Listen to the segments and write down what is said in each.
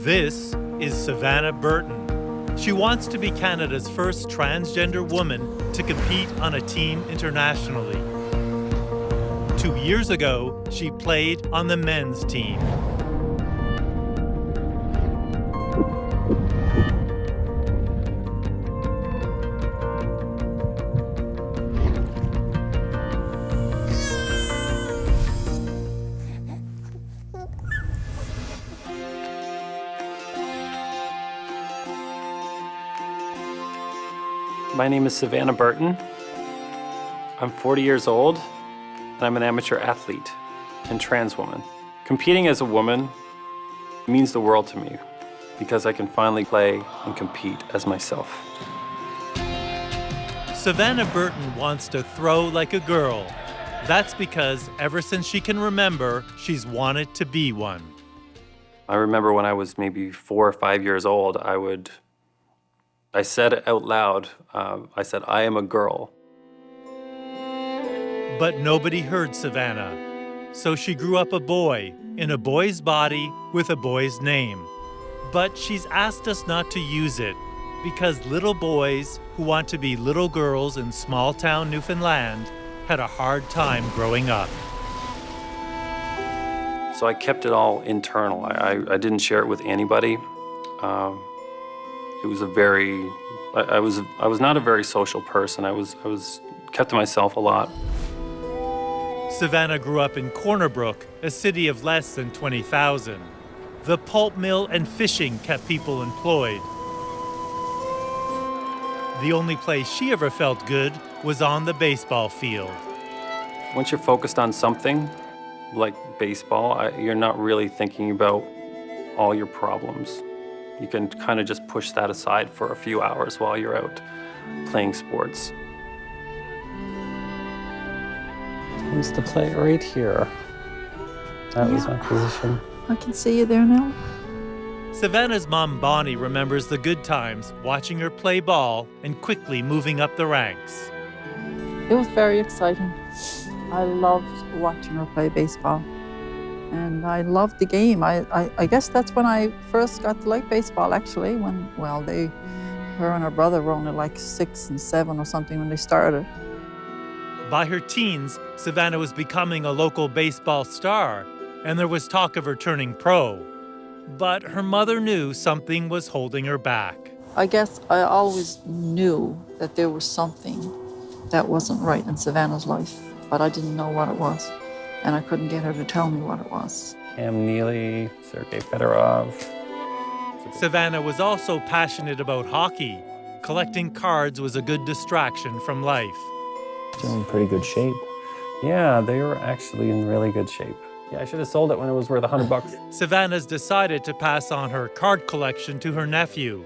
This is Savannah Burton. She wants to be Canada's first transgender woman to compete on a team internationally. 2 years ago, she played on the men's team. My name is Savannah Burton. I'm 40 years old, and I'm an amateur athlete and trans woman. Competing as a woman means the world to me because I can finally play and compete as myself. Savannah Burton wants to throw like a girl. That's because ever since she can remember, she's wanted to be one. I remember when I was maybe 4 or 5 years old, I said it out loud. I said, I am a girl. But nobody heard Savannah. So she grew up a boy, in a boy's body with a boy's name. But she's asked us not to use it because little boys who want to be little girls in small-town Newfoundland had a hard time growing up. So I kept it all internal. I didn't share it with anybody. It was I was not a very social person. I was kept to myself a lot. Savannah grew up in Corner Brook, a city of less than 20,000. The pulp mill and fishing kept people employed. The only place she ever felt good was on the baseball field. Once you're focused on something, like baseball, you're not really thinking about all your problems. You can kind of just push that aside for a few hours while you're out playing sports. I used to play right here. That was my position. I can see you there now. Savannah's mom, Bonnie, remembers the good times watching her play ball and quickly moving up the ranks. It was very exciting. I loved watching her play baseball. And I loved the game. I guess that's when I first got to like baseball, actually, when, well, her and her brother were only like 6 and 7 or something when they started. By her teens, Savannah was becoming a local baseball star, and there was talk of her turning pro. But her mother knew something was holding her back. I guess I always knew that there was something that wasn't right in Savannah's life, but I didn't know what it was. And I couldn't get her to tell me what it was. Cam Neely, Sergei Fedorov. Savannah was also passionate about hockey. Collecting cards was a good distraction from life. Still in pretty good shape. Yeah, they were actually in really good shape. Yeah, I should have sold it when it was worth $100. Savannah's decided to pass on her card collection to her nephew.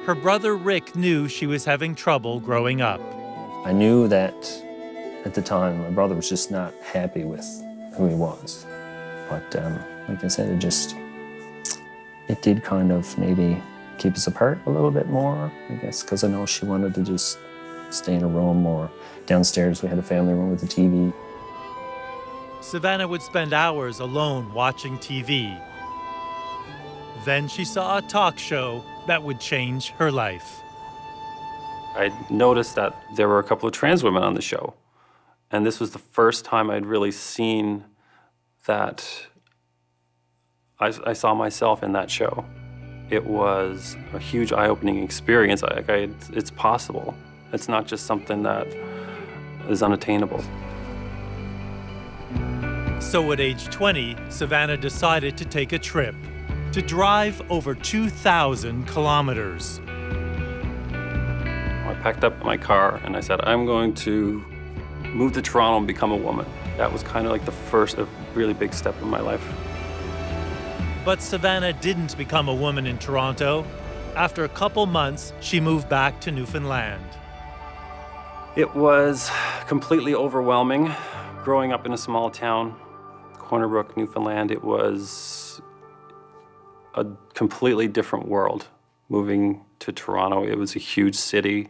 Her brother Rick knew she was having trouble growing up. I knew that at the time, my brother was just not happy with who he was. But like I said, it did kind of maybe keep us apart a little bit more, I guess, because I know she wanted to just stay in a room, or downstairs we had a family room with a TV. Savannah would spend hours alone watching TV. Then she saw a talk show that would change her life. I noticed that there were a couple of trans women on the show. And this was the first time I'd really seen that I saw myself in that show. It was a huge eye-opening experience. It's possible. It's not just something that is unattainable. So at age 20, Savannah decided to take a trip, to drive over 2,000 kilometers. I packed up my car and I said, I'm going to move to Toronto and become a woman. That was kind of like the first really big step in my life. But Savannah didn't become a woman in Toronto. After a couple months, she moved back to Newfoundland. It was completely overwhelming. Growing up in a small town, Corner Brook, Newfoundland, it was a completely different world. Moving to Toronto, it was a huge city.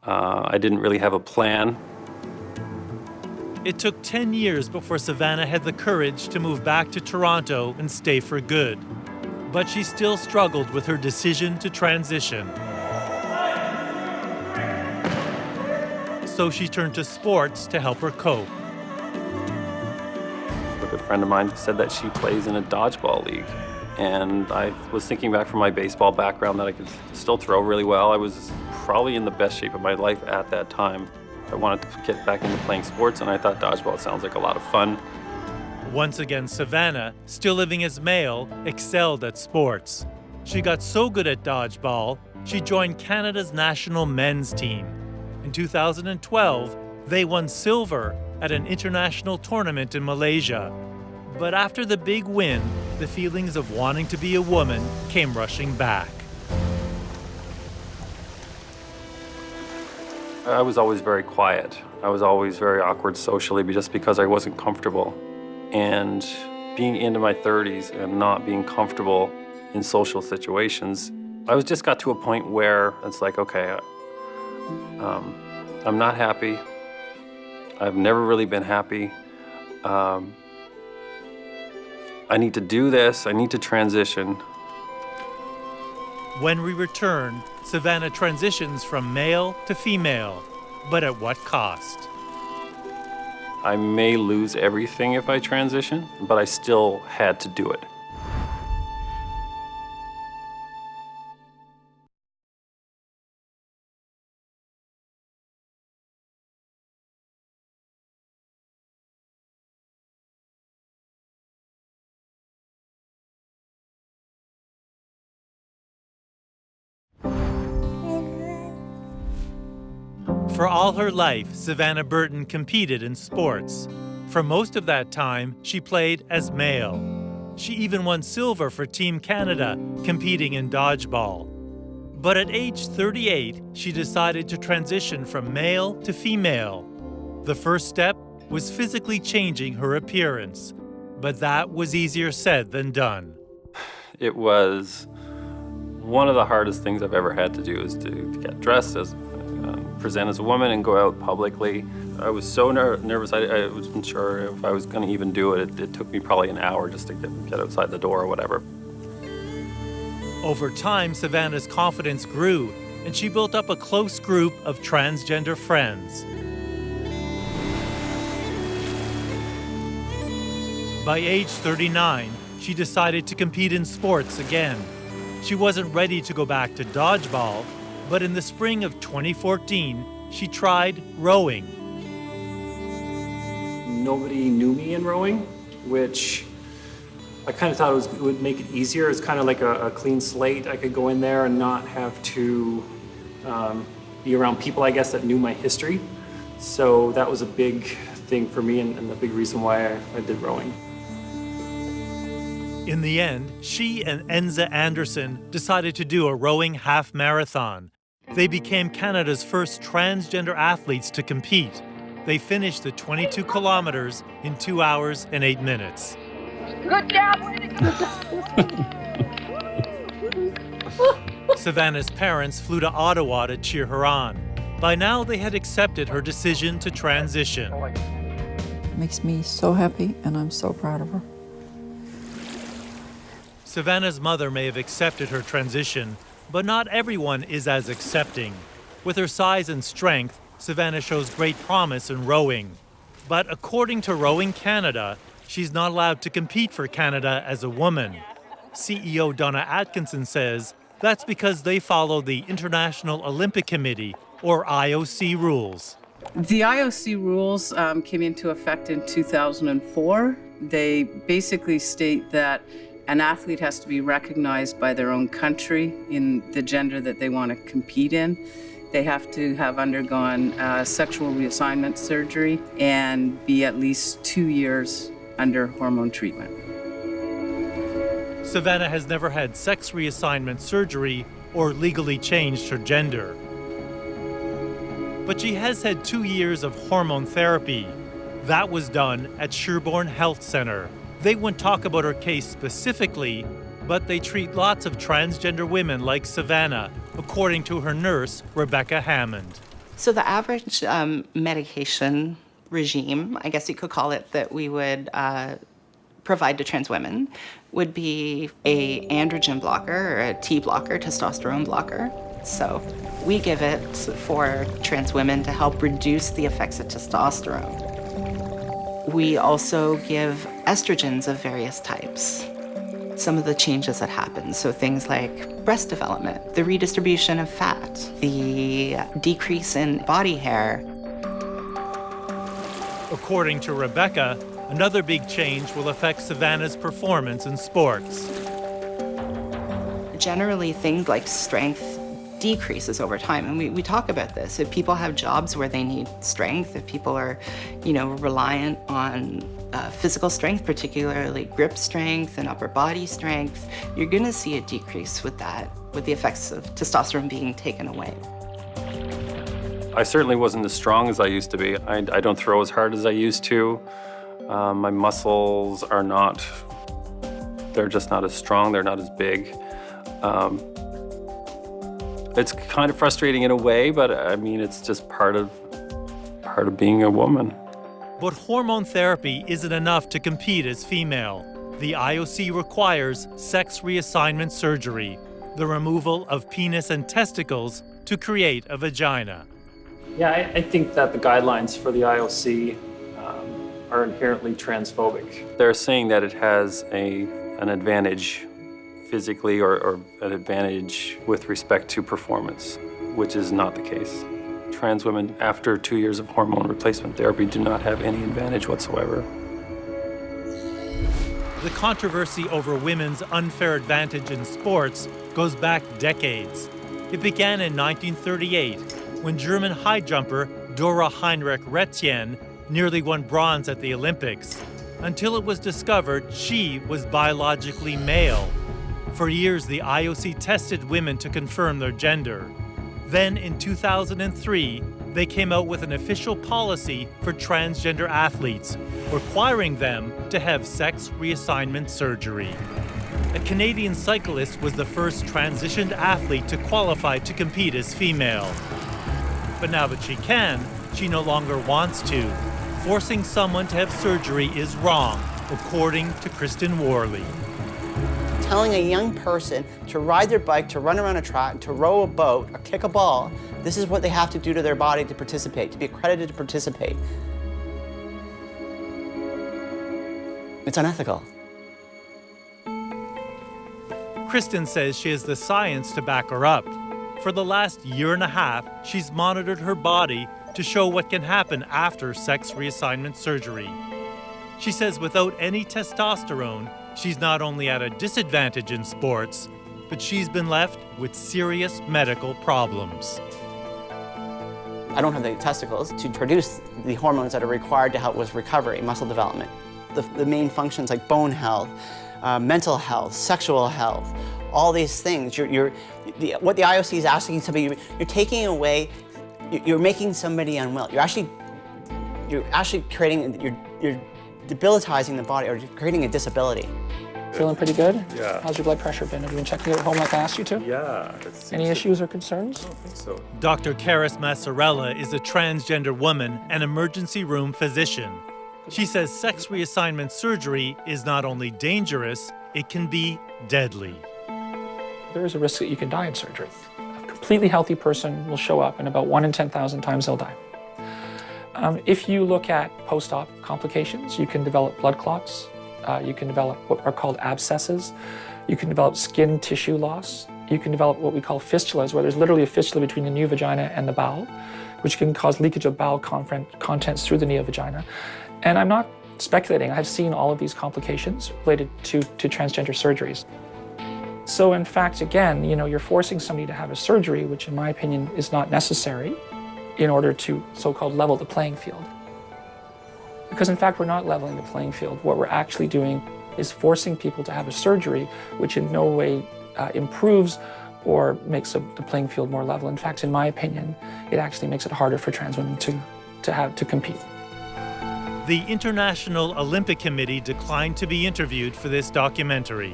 I didn't really have a plan. It took 10 years before Savannah had the courage to move back to Toronto and stay for good. But she still struggled with her decision to transition. So she turned to sports to help her cope. A good friend of mine said that she plays in a dodgeball league. And I was thinking back from my baseball background that I could still throw really well. I was probably in the best shape of my life at that time. I wanted to get back into playing sports, and I thought dodgeball sounds like a lot of fun. Once again, Savannah, still living as male, excelled at sports. She got so good at dodgeball, she joined Canada's national men's team. In 2012, they won silver at an international tournament in Malaysia. But after the big win, the feelings of wanting to be a woman came rushing back. I was always very quiet. I was always very awkward socially just because I wasn't comfortable. And being into my 30s and not being comfortable in social situations, I was just got to a point where it's like, okay, I'm not happy. I've never really been happy. I need to do this. I need to transition. When we return, Savannah transitions from male to female, but at what cost? I may lose everything if I transition, but I still had to do it. For all her life, Savannah Burton competed in sports. For most of that time, she played as male. She even won silver for Team Canada, competing in dodgeball. But at age 38, she decided to transition from male to female. The first step was physically changing her appearance, but that was easier said than done. It was one of the hardest things I've ever had to do is to get dressed as present as a woman and go out publicly. I was so nervous, I wasn't sure if I was going to even do it. It took me probably an hour just to get outside the door or whatever. Over time, Savannah's confidence grew, and she built up a close group of transgender friends. By age 39, she decided to compete in sports again. She wasn't ready to go back to dodgeball, but in the spring of 2014, she tried rowing. Nobody knew me in rowing, which I kind of thought it would make it easier. It's kind of like a clean slate. I could go in there and not have to be around people, I guess, that knew my history. So that was a big thing for me and the big reason why I did rowing. In the end, she and Enza Anderson decided to do a rowing half marathon. They became Canada's first transgender athletes to compete. They finished the 22 kilometers in 2 hours and 8 minutes. Good job, way to go. Savannah's parents flew to Ottawa to cheer her on. By now, they had accepted her decision to transition. It makes me so happy, and I'm so proud of her. Savannah's mother may have accepted her transition, but not everyone is as accepting. With her size and strength, Savannah shows great promise in rowing. But according to Rowing Canada, she's not allowed to compete for Canada as a woman. CEO Donna Atkinson says that's because they follow the International Olympic Committee, or IOC, rules. The IOC rules came into effect in 2004. They basically state that an athlete has to be recognized by their own country in the gender that they want to compete in. They have to have undergone sexual reassignment surgery and be at least 2 years under hormone treatment. Savannah has never had sex reassignment surgery or legally changed her gender. But she has had 2 years of hormone therapy. That was done at Sherbourne Health Centre. They won't talk about her case specifically, but they treat lots of transgender women like Savannah, according to her nurse, Rebecca Hammond. So the average medication regime, I guess you could call it, that we would provide to trans women would be a androgen blocker or a T blocker, testosterone blocker. So we give it for trans women to help reduce the effects of testosterone. We also give estrogens of various types. Some of the changes that happen, so things like breast development, the redistribution of fat, the decrease in body hair. According to Rebecca, another big change will affect Savannah's performance in sports. Generally, things like strength decreases over time, and we talk about this. If people have jobs where they need strength, if people are, reliant on physical strength, particularly grip strength and upper body strength, you're going to see a decrease with that, with the effects of testosterone being taken away. I certainly wasn't as strong as I used to be. I don't throw as hard as I used to. My muscles are not, they're just not as strong, they're not as big. It's kind of frustrating in a way, but I mean, it's just part of being a woman. But hormone therapy isn't enough to compete as female. The IOC requires sex reassignment surgery, the removal of penis and testicles to create a vagina. Yeah, I think that the guidelines for the IOC are inherently transphobic. They're saying that it has an advantage physically or an advantage with respect to performance, which is not the case. Trans women, after 2 years of hormone replacement therapy, do not have any advantage whatsoever. The controversy over women's unfair advantage in sports goes back decades. It began in 1938 when German high jumper Dora Heinrich-Retjen nearly won bronze at the Olympics, until it was discovered she was biologically male. For years, the IOC tested women to confirm their gender. Then, in 2003, they came out with an official policy for transgender athletes, requiring them to have sex reassignment surgery. A Canadian cyclist was the first transitioned athlete to qualify to compete as female. But now that she can, she no longer wants to. Forcing someone to have surgery is wrong, according to Kristen Worley. Telling a young person to ride their bike, to run around a track, to row a boat, or kick a ball, this is what they have to do to their body to participate, to be accredited to participate. It's unethical. Kristen says she has the science to back her up. For the last year and a half, she's monitored her body to show what can happen after sex reassignment surgery. She says without any testosterone, she's not only at a disadvantage in sports, but she's been left with serious medical problems. I don't have the testicles to produce the hormones that are required to help with recovery, muscle development. The main functions like bone health, mental health, sexual health, all these things. What the IOC is asking somebody, you're taking away, you're making somebody unwell. You're actually creating, you're debilitizing the body, or creating a disability. Feeling pretty good? Yeah. How's your blood pressure been? Have you been checking it at home like I asked you to? Yeah. Any issues or concerns? I don't think so. Dr. Karis Massarella is a transgender woman and emergency room physician. She says sex reassignment surgery is not only dangerous, it can be deadly. There is a risk that you can die in surgery. A completely healthy person will show up, and about 1 in 10,000 times they'll die. If you look at post-op complications, you can develop blood clots. You can develop what are called abscesses. You can develop skin tissue loss. You can develop what we call fistulas, where there's literally a fistula between the neovagina and the bowel, which can cause leakage of bowel contents through the neovagina. And I'm not speculating. I've seen all of these complications related to transgender surgeries. So in fact, again, you're forcing somebody to have a surgery, which in my opinion is not necessary, in order to so-called level the playing field. Because in fact, we're not leveling the playing field. What we're actually doing is forcing people to have a surgery, which in no way improves or makes the playing field more level. In fact, in my opinion, it actually makes it harder for trans women to compete. The International Olympic Committee declined to be interviewed for this documentary.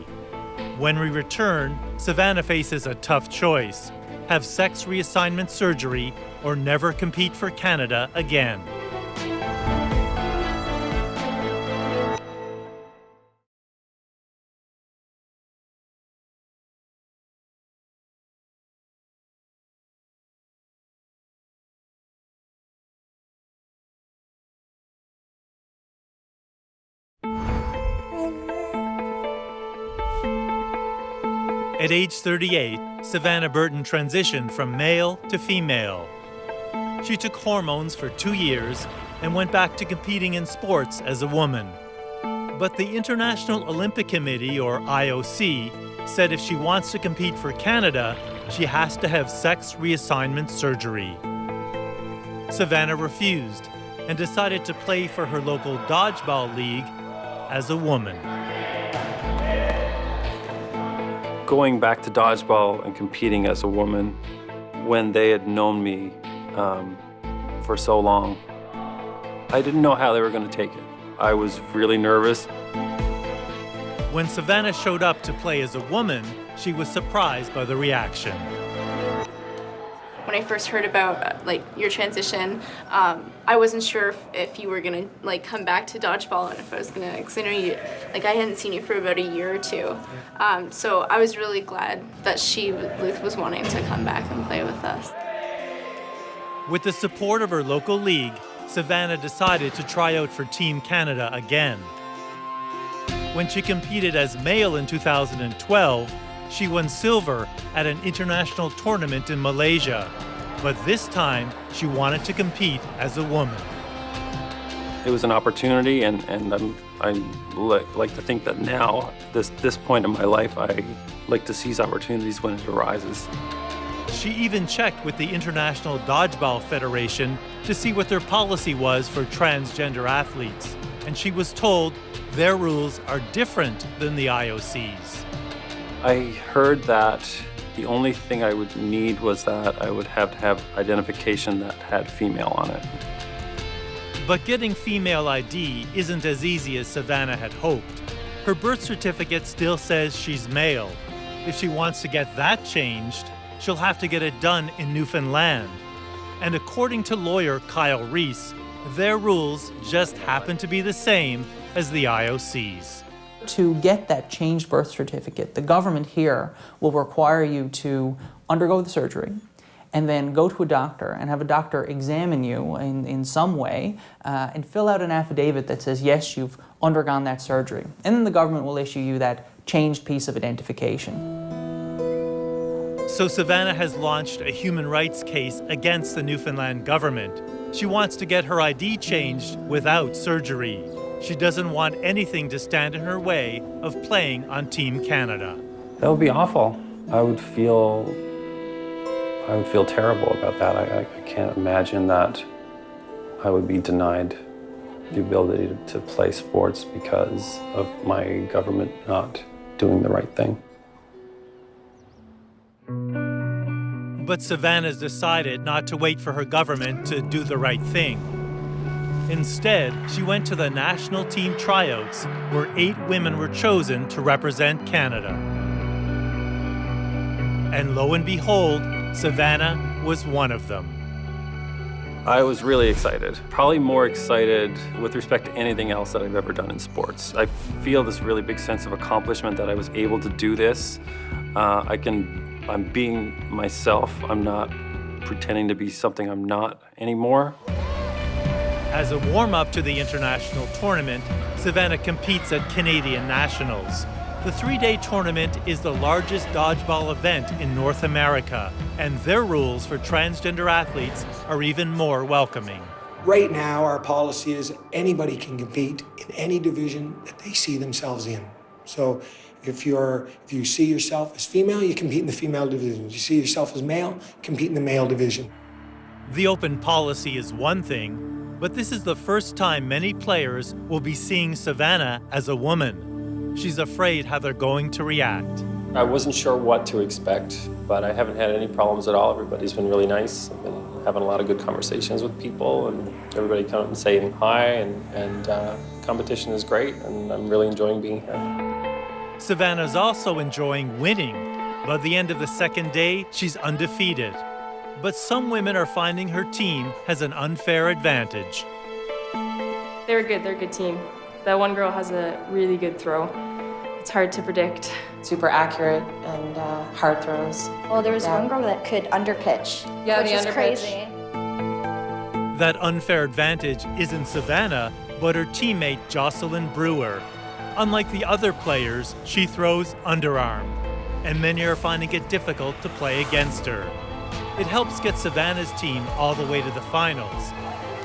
When we return, Savannah faces a tough choice: have sex reassignment surgery or never compete for Canada again. At age 38, Savannah Burton transitioned from male to female. She took hormones for 2 years and went back to competing in sports as a woman. But the International Olympic Committee, or IOC, said if she wants to compete for Canada, she has to have sex reassignment surgery. Savannah refused and decided to play for her local dodgeball league as a woman. Going back to dodgeball and competing as a woman, when they had known me for so long, I didn't know how they were going to take it. I was really nervous. When Savannah showed up to play as a woman, she was surprised by the reaction. When I first heard about your transition, I wasn't sure if you were gonna come back to dodgeball and if I was gonna, because I know you, I hadn't seen you for about a year or two. So I was really glad that Luth was wanting to come back and play with us. With the support of her local league, Savannah decided to try out for Team Canada again. When she competed as male in 2012, she won silver at an international tournament in Malaysia. But this time, she wanted to compete as a woman. It was an opportunity, and I like to think that now, this point in my life, I like to seize opportunities when it arises. She even checked with the International Dodgeball Federation to see what their policy was for transgender athletes. And she was told their rules are different than the IOC's. I heard that the only thing I would need was that I would have to have identification that had female on it. But getting female ID isn't as easy as Savannah had hoped. Her birth certificate still says she's male. If she wants to get that changed, she'll have to get it done in Newfoundland. And according to lawyer Kyle Reese, their rules just happen to be the same as the IOC's. To get that changed birth certificate, the government here will require you to undergo the surgery and then go to a doctor and have a doctor examine you in some way and fill out an affidavit that says, yes, you've undergone that surgery. And then the government will issue you that changed piece of identification. So Savannah has launched a human rights case against the Newfoundland government. She wants to get her ID changed without surgery. She doesn't want anything to stand in her way of playing on Team Canada. That would be awful. I would feel terrible about that. I can't imagine that I would be denied the ability to play sports because of my government not doing the right thing. But Savannah's decided not to wait for her government to do the right thing. Instead, she went to the national team tryouts where 8 women were chosen to represent Canada. And lo and behold, Savannah was one of them. I was really excited, probably more excited with respect to anything else that I've ever done in sports. I feel this really big sense of accomplishment that I was able to do this. I'm being myself. I'm not pretending to be something I'm not anymore. As a warm-up to the international tournament, Savannah competes at Canadian Nationals. The 3-day tournament is the largest dodgeball event in North America, and their rules for transgender athletes are even more welcoming. Right now, our policy is anybody can compete in any division that they see themselves in. So if you see yourself as female, you compete in the female division. If you see yourself as male, compete in the male division. The open policy is one thing, but this is the first time many players will be seeing Savannah as a woman. She's afraid how they're going to react. I wasn't sure what to expect, but I haven't had any problems at all. Everybody's been really nice. I've been having a lot of good conversations with people, and everybody come up and saying hi, and competition is great, and I'm really enjoying being here. Savannah's also enjoying winning. By the end of the second day, she's undefeated. But some women are finding her team has an unfair advantage. They're a good team. That one girl has a really good throw. It's hard to predict. Super accurate and hard throws. Well, there was one girl that could underpitch, which is crazy. That unfair advantage isn't Savannah, but her teammate Jocelyn Brewer. Unlike the other players, she throws underarm, and many are finding it difficult to play against her. It helps get Savannah's team all the way to the finals,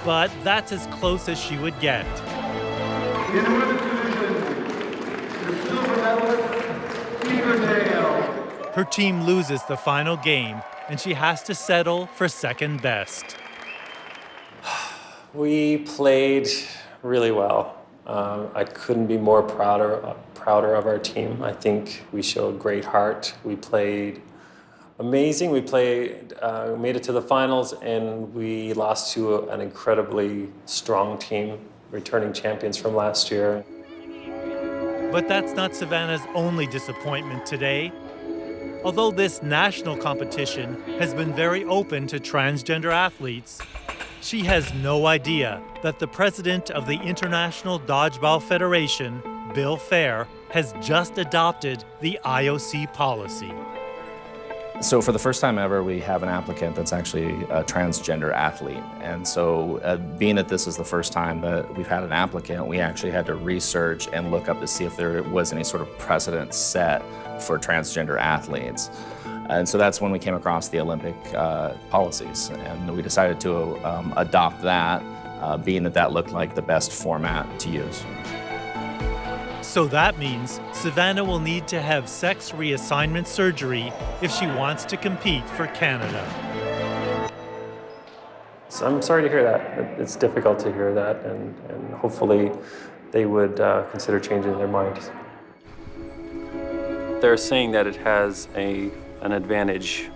but that's as close as she would get. Her team loses the final game, and she has to settle for second best. We played really well. I couldn't be more prouder of our team. I think we showed great heart. We played amazing. We made it to the finals, and we lost to an incredibly strong team, returning champions from last year. But that's not Savannah's only disappointment today. Although this national competition has been very open to transgender athletes, she has no idea that the president of the International Dodgeball Federation, Bill Fair, has just adopted the IOC policy. So for the first time ever, we have an applicant that's actually a transgender athlete. And so being that this is the first time that we've had an applicant, we actually had to research and look up to see if there was any sort of precedent set for transgender athletes. And so that's when we came across the Olympic policies, and we decided to adopt that, being that that looked like the best format to use. So that means Savannah will need to have sex reassignment surgery if she wants to compete for Canada. So I'm sorry to hear that. It's difficult to hear that, and hopefully they would consider changing their minds. They're saying that it has an advantage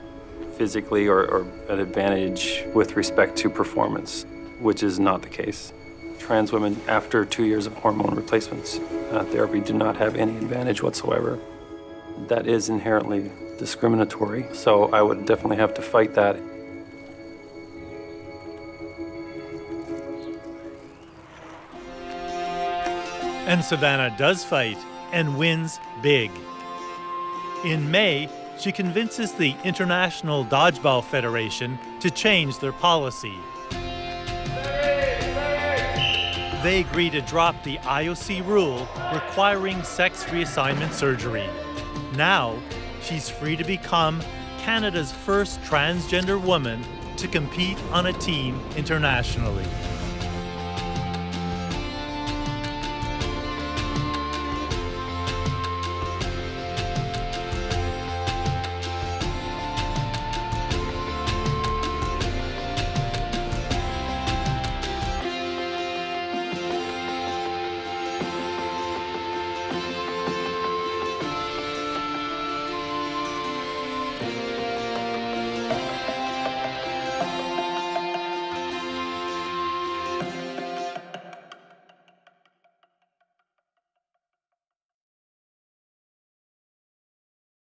physically or an advantage with respect to performance, which is not the case. Trans women, after 2 years of hormone replacements therapy, do not have any advantage whatsoever. That is inherently discriminatory, so I would definitely have to fight that. And Savannah does fight and wins big. In May, she convinces the International Dodgeball Federation to change their policy. They agree to drop the IOC rule requiring sex reassignment surgery. Now, she's free to become Canada's first transgender woman to compete on a team internationally.